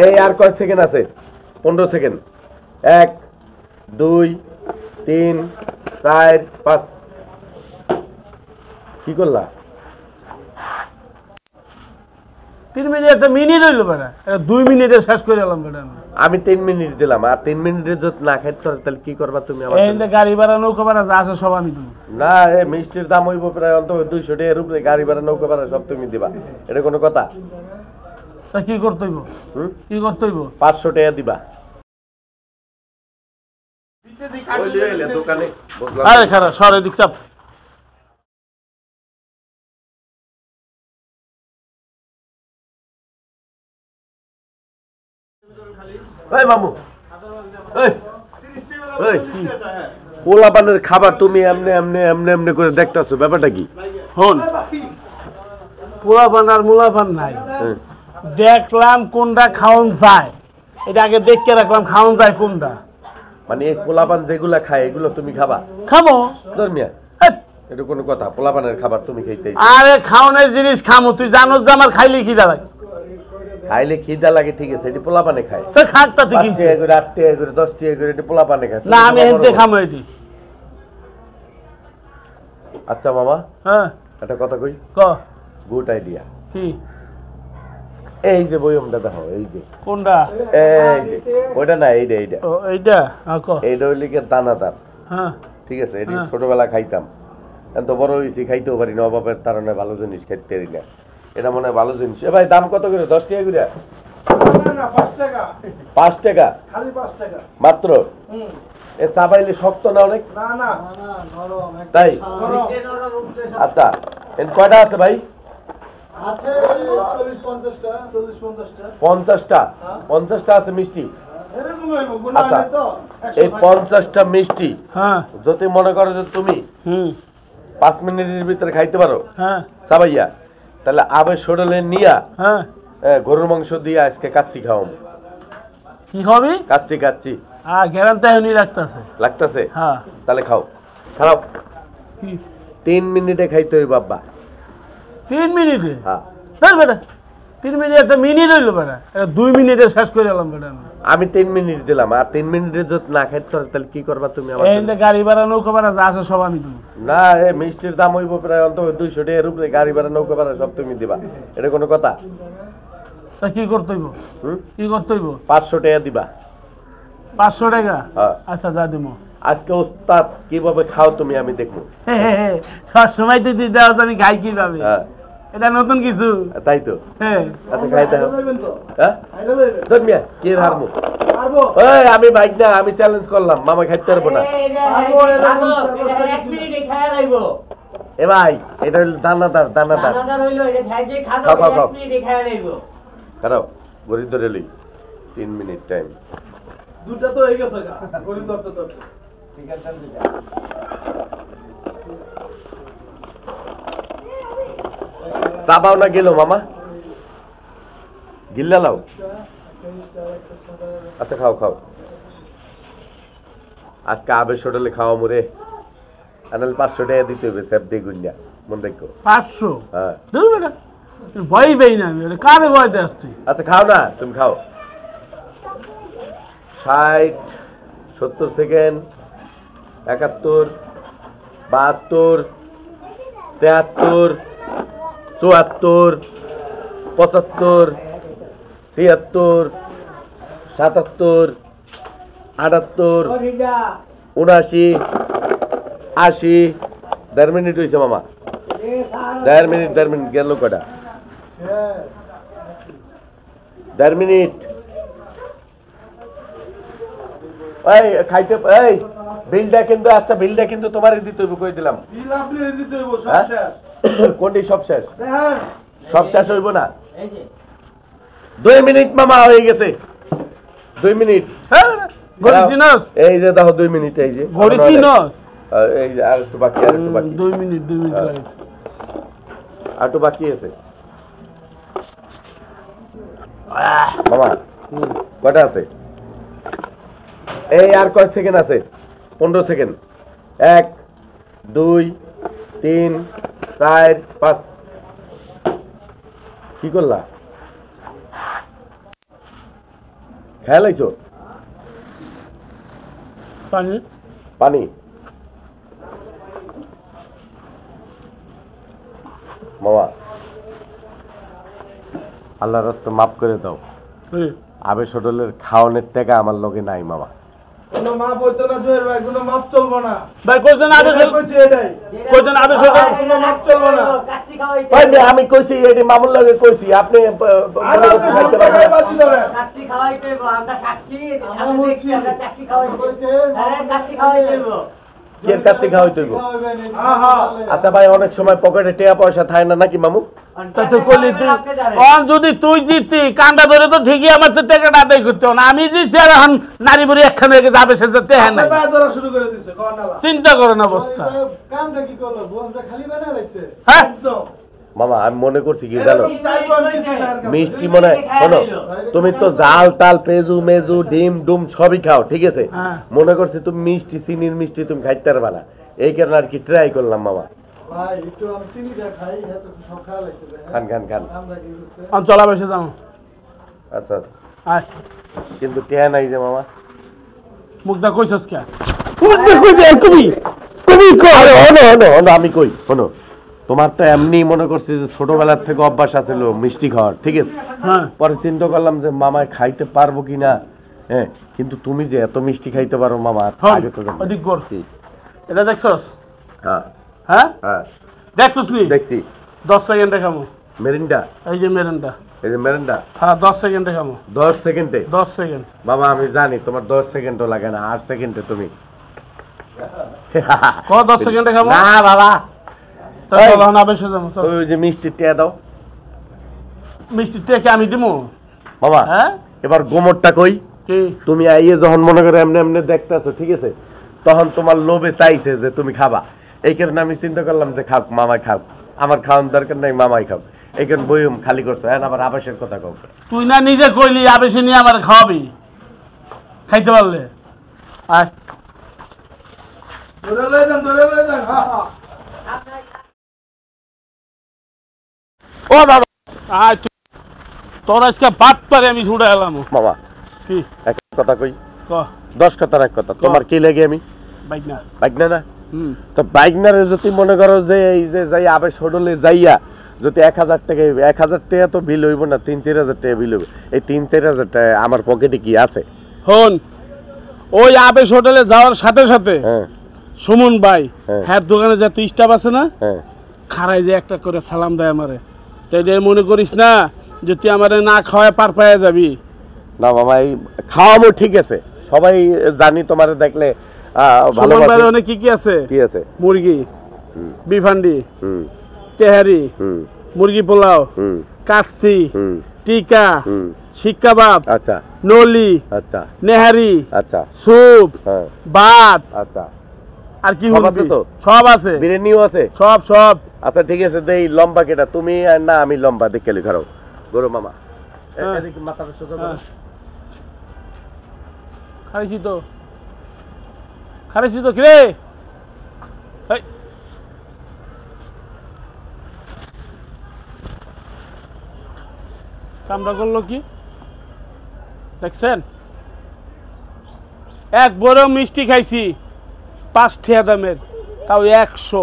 এই আর কয় সেকেন্ড আছে? 15 সেকেন্ড। 1 2 3 4 5। কি করলা? 3 মিনিট একটা মিনিট হইলো বেটা, 2 মিনিটে শেষ করে এলাম বেটা। আমি 3 মিনিট দিলাম, আর 3 মিনিটে যদি না খাইতে পারো তাহলে কি করবা তুমি? আমার এই যে গাড়ি ভাড়া নৌকা ভাড়া যা আছে সব আমি দেবো। না, এই মিষ্টির দাম হইব প্রায় অন্তত 200 টাকার উপরে, গাড়ি ভাড়া নৌকা ভাড়া সব তুমি দিবা, এটা কোনো কথা? তা কি করতে হইব? কি করতে হইব? 500 টাকা দিবা। দোকানে আরে খারাপ সরে দিক চাপ। এই মামু, এই এই পোলাপানের খাবার তুমি এমনি এমনি এমনি এমনি করে দেখতেছো, ব্যাপারটা কি? হন পোলাপান আর মুলাপান নাই, দেখলাম কোনটা খাওয়ান যায়, এটা আগে দেখে রাখলাম খাওয়ান যায় কোনটা। মানে এই পোলাপান যেগুলা খায় এগুলো তুমি খাবা? খাবো। ধর্মিয়া এটা কোনো কথা? পোলাপানের খাবার তুমি খাইতে? আরে খাওয়ানোর জিনিস খামো, তুই জানোস যে আমার খাইলে খিদা লাগে। খাইলে খিদা লাগে ঠিক আছে, এটি পোলাপানে খায়। তো খাটটা তুই 5 টাকা করে 8 টাকা করে 10 টাকা করে এটি পোলাপানে খায়। না আমি এনতে খামো এটি। আচ্ছা মামা, হ্যাঁ একটা কথা কই, ক। Good idea. কি? এই যে বইমটা দেখো, এই যে কোনটা? এই যে ওইটা না, এইটা এইটা ও এইটা। হ্যাঁ ক। এইটা হইলে কি দানাদার। হ্যাঁ ঠিক আছে, এটি ছোটবেলা খাইতাম, এখন তো বড় হয়েছি, খাইতেও পারি না, অভাবের কারণে ভালো জিনিস খাইতে পারি না। এটা মনে হয় ভালো জিনিস। এ ভাই দাম কত করে? 10 টাকা করে? 5 টাকা। 5 টাকা খালি 5 টাকা মাত্র? এ চাবাইলে শক্ত না অনেক? না না নরম, তাই? আচ্ছা, এর কয়টা আছে ভাই? আছে 40 50টা, 40 50টা। 50টা? 50টা আছে মিষ্টি? এরকম হইব গুনা আচ্ছা, নাই তো। এই 50টা মিষ্টি হ্যাঁ যদি মনে করো যে তুমি 5 মিনিটের ভিতরে খাইতে পারো হ্যাঁ চাবাইয়া, তাহলে আবে সরলে নিয়া হ্যাঁ গরুর মাংস দিয়ে আজকে কাচ্চি খাওয়াম। কি খাবি? কাচ্চি কাচ্চি গ্যারান্টি এখনই রাখতেছে। লাগতেছে? হ্যাঁ তাহলে খাও। খারাপ কি 3 মিনিটে খাইতে হইব বাবা। 3 মিনিটে? হ্যাঁ। স্যার বেটা 3 মিনিট একটা মিনিট হইলো বেটা, 2 মিনিটে শেষ করে এলাম বেটা। আমি 3 মিনিট দিলাম, আর 3 মিনিটে যদি না খাইতে পারো তাহলে কি করবা তুমি? আমার এই যে গাড়ি ভাড়া নৌকা ভাড়া যা আছে সব আমি দেবো। না, এই মিষ্টির দাম হইব প্রায় অন্তত 200 টাকার উপরে, গাড়ি ভাড়া নৌকা ভাড়া সব তুমি দিবা, এটা কোনো কথা? তা কি করতে হইব? কি করতে হইব? 500 টাকা দিবা। 500 টাকা? হ্যাঁ। আচ্ছা যা দেবো। আজকে ওস্তাদ কিভাবে খাও তুমি আমি দেখবো। সব সময় তুই দিতে হবে, আমি খাই কিভাবে? হ্যাঁ এটা নতুন কিছু। তাই তো। হ্যাঁ আচ্ছা খাইতে হবে। হ্যাঁ ধর্মিয়া কি হারমো? পারবো। এই আমি বাইক না, আমি চ্যালেঞ্জ করলাম, মামা খাইতে পারবো না। এক মিনিটে খায়া লাইবো। এ ভাই এটা হইল দানাদার, দানাদার। দানাদার হইলো এটা খাইছে খাবো, খাও, খাও, খাও। 1 মিনিটে খায়া লাইবো। খারাপ গরিব ধরে লই 3 মিনিট টাইম। দুটা তো হয়ে গেছে গা, গরিব ধরতে তো। ঠিক আছে চাবাও না গেল মামা? গিল্লা লাও। আচ্ছা খাও খাও, আজকে আবেশ হোটেলে খাওয়া মোরে, আনাল 500 টাকা দিতে হবে স্যাপ দিয়ে গুন্ডা, মন দেখো। 500? হ্যাঁ। ধুর বেটা ভয় পেই না আমি, কারে ভয় দেস তুই? আচ্ছা খাও না, তুমি খাও। 60 70 সেকেন্ড, 71 72 73 74 75 76 77 78 79 80। 1.5 মিনিট হয়েছে মামা, 1.5 মিনিট, 1.5 মিনিট গেল কটা? 1.5 মিনিট। এই খাইতে এই বিলটা কিন্তু, আচ্ছা বিলটা কিন্তু তোমারই দিতে হইব, কই দিলাম। বিল আপনি দিতে হইব সব হ্যাঁ? শেষ। কোনটি সব শেষ? হ্যাঁ সব শেষ হইব না? এই যে 2 মিনিট মামা হয়ে গেছে, 2 মিনিট। হ্যাঁ গরি চিনস? এই যে দেখো 2 মিনিট, এই যে গরি চিনস? এই যে আর একটু বাকি, আর একটু বাকি, 2 মিনিট 2 মিনিট লাগছে। আর একটু বাকি আছে মামা। কয়টা আছে? এই আর কয় সেকেন্ড আছে? 15 সেকেন্ড। 1 2 3 4 5। কি করলা? খেয়াল আইছো পানি পানি মামা আল্লাহর রাস্তা মাফ করে দাও আবে হোটেলের খাওয়ানোর টাকা আমার লগে নাই মামা কোনো মাপ হইতো না জয়ের ভাই, কোনো মাপ চলবো না। ভাই কইছেন আবে কইছি এটাই। কইছেন আবে হোটেল কোনো মাপ চলবো না। কাচ্চি খাওয়াইতে ভাই আমি কইছি এটি মামুর লগে কইছি আপনি আর আপনি সব জায়গায় বাজি ধরেন। কাচ্চি খাওয়াইতে হইবো, আমরা সাক্ষী আমরা আমরা বলছি, দেখছি আমরা চাকরি খাওয়াইতে বলছে, হ্যাঁ কাচ্চি খাওয়াইতে হইবো। কে কাছে খাওয়াইতে হইব আহা। আচ্ছা ভাই অনেক সময় পকেটে টাকা পয়সা থাকে না নাকি মামু তা তো কইলি তুই অন যদি তুই জিতি কান্ডা ধরে তো ঠিকই আমার তো টাকাটা আদায় করতে হবে না আমি জিতছি আর এখন নারী বুড়ি একখানে রেখে যাবে সে যেতে হ্যাঁ আপনি পায়ে ধরা শুরু করে দিছে, কোন নালা। চিন্তা করেন অবস্থা কামটা কি করলো? বোনটা খালি বানায় রাখছে। হ্যাঁ একদম। মামা আমি মনে করছি কি জানো এরকম চাইবো আমি কিছু না আর কাছে। মিষ্টি মনে শোনো তুমি তো জাল তাল পেজু মেজু ডিম ডুম সবই খাও ঠিক আছে হ্যাঁ। মনে করছি তুমি মিষ্টি চিনির মিষ্টি তুমি খাইতে পারবা না এই কারণে আর কি ট্রাই করলাম মামা ভাই, একটু আমি চিনিটা খাই, এত সব খাওয়া লাগছে, হ্যাঁ। খান খান খান আমরা কি করছে? অন চলা বসে যাও আচ্ছা আয় কিন্তু টেয়া নাই যে মামা মুখটা কইছস কে আমি কই শোনো তোমার তো এমনি মনে করছি যে ছোটবেলার থেকে অভ্যাস আছিল মিষ্টি খাওয়ার ঠিক আছে হ্যাঁ পরে চিন্তা করলাম যে মামায় খাইতে পারবো কিনা হ্যাঁ কিন্তু তুমি যে এত মিষ্টি খাইতে পারো মামা হন, আগে তো জানতাম না। ওদিক কর। ঠিক। এটা দেখছস হ্যাঁ হ্যাঁ হ্যাঁ দেখছস নি দেখছি 10 সেকেন্ড দেখামু মেরিন্ডা এই যে মেরেন্ডা এই যে মেরিন্ডা হ্যাঁ 10 সেকেন্ড দেখামু 10 সেকেন্ডে 10 সেকেন্ড বাবা আমি জানি তোমার 10 সেকেন্ডও লাগে না 8 সেকেন্ডে তুমি ক 10 সেকেন্ড দেখামু না বাবা তা এই। চলো না বেশি যাবো চল ওই যে মিষ্টি টিয়া দাও মিষ্টি টেকে আমি দিমু বাবা হ্যাঁ এবার গোমরটা কই কি তুমি আইয়ে যখন মনে করে এমনি এমনি দেখতেছো ঠিক আছে তখন তোমার লোভে চাইছে যে তুমি খাবা এই কারণে আমি চিন্তা করলাম যে খাও মামাই খাও আমার খাওয়ার দরকার নাই মামাই খাও এই কারণে বইম খালি করছো হ্যাঁ আবার আবাসের কথা কও তুই না নিজে কইলি আবেশে নিয়ে আমার খাওয়াবি খাইতে পারলে আয় ধরে লয়ে যান, ধরে লয়ে যান, হা, হা। ও বাবা আয় তুই তোর আজকে বাদ পারে আমি ছুটে এলাম মামা কি এক কথা কই ক 10 কথার এক কথা তোমার কি লাগে আমি বাইক না বাইক না হুম তো বাইকনারে যদি মনে করো যে এই যে যাই আবেশ হোটেলে যাইয়া যদি 1000 টাকা 1000 টাকা তো বিল হইব না 3-4 হাজার টাকা বিল হইব এই 3-4 হাজার টাকা আমার পকেটে কি আছে হন ওই আবেশ হোটেলে যাওয়ার সাথে সাথে হ্যাঁ সুমন ভাই হ্যাঁ। হ্যাঁ দোকানে যা তুই স্টাফ আছে না হ্যাঁ খারাই যে একটা করে সালাম দেয় আমারে তাই যে মনে করিস না যে তুই আমারে না খাওয়ায় পার পায়ে যাবি না মামা এই খাওয়ামো ঠিক আছে সবাই জানি তোমার দেখলে ভালো সুমন ভাইয়ের অনেক কি কি আছে কি আছে মুরগি বিফান্ডি হুম তেহারি হুম মুরগি পোলাও হুম কাচ্চি হুম টিকা হুম শিক কাবাব আচ্ছা নলি আচ্ছা নেহারি আচ্ছা স্যুপ হ্যাঁ ভাত আচ্ছা আর কি সব বলবি? আছে তো? সব আছে বিরিয়ানিও আছে সব সব আচ্ছা ঠিক আছে দেই লম্বা কেটা তুমি আর না আমি লম্বা দেখে লিখারো গরু মামা হ্যাঁ। এদিকে মাথাটা সোজা করো। হ্যাঁ। খাইছি তো খাইছি তো কিরে এই। কামড়া করলো কি দেখছেন এক বড় মিষ্টি খাইছি 5 টাকা দামের তাও 100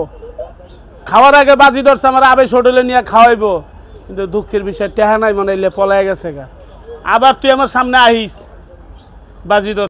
খাওয়ার আগে বাজি ধরছে আমার আবেশ হোটেলে নিয়ে খাওয়াইবো কিন্তু দুঃখের বিষয় টেহা নাই মনে হইলে পলায় গেছে গা আবার তুই আমার সামনে আহিস বাজি ধর